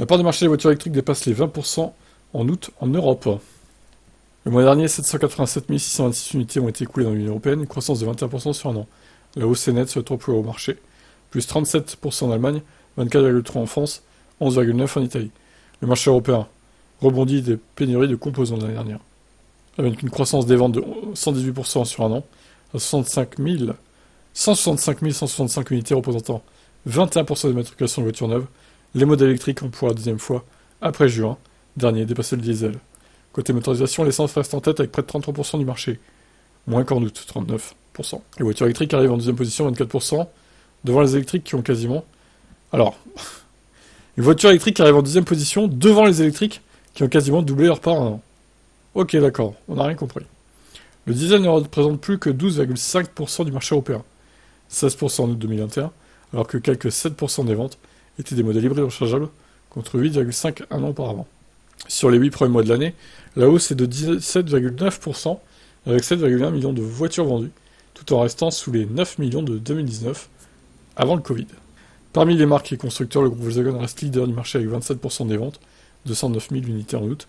La part du marché des voitures électriques dépasse les 20% en août en Europe. Le mois dernier, 787 626 unités ont été écoulées dans l'Union européenne, une croissance de 21% sur un an. La hausse est nette sur le trop plus gros marché. Plus 37% en Allemagne, 24,3% en France, 11,9% en Italie. Le marché européen rebondit des pénuries de composants de l'année dernière, avec une croissance des ventes de 118% sur un an, à 165 165 unités représentant 21% des matriculations de voitures neuves. Les modèles électriques ont pour la deuxième fois, après juin dernier, dépassé le diesel. Côté motorisation, l'essence reste en tête avec près de 33% du marché, moins qu'en août, 39%. Les voitures électriques arrivent en deuxième position, 24%, devant les électriques qui ont quasiment... Alors, les voitures électriques arrivent en deuxième position, devant les électriques qui ont quasiment doublé leur part en un an. Ok, d'accord, on n'a rien compris. Le diesel ne représente plus que 12,5% du marché européen, 16% en août 2021, alors que quelques 7% des ventes étaient des modèles hybrides rechargeables, contre 8,5% un an auparavant. Sur les 8 premiers mois de l'année, la hausse est de 17,9%, avec 7,1 millions de voitures vendues, tout en restant sous les 9 millions de 2019, avant le Covid. Parmi les marques et constructeurs, le groupe Volkswagen reste leader du marché avec 27% des ventes, 209 000 unités en août,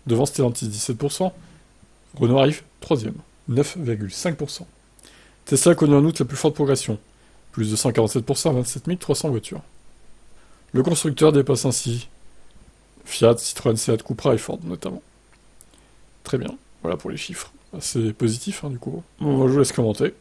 devant Stellantis 17%, Renault arrive 3ème, 9,5%. Tesla a connu en août la plus forte progression, plus de 147% à 27 300 voitures. Le constructeur dépasse ainsi Fiat, Citroën, Seat, Cupra et Ford notamment. Très bien, voilà pour les chiffres. C'est positif du coup. Bon, je vous laisse commenter.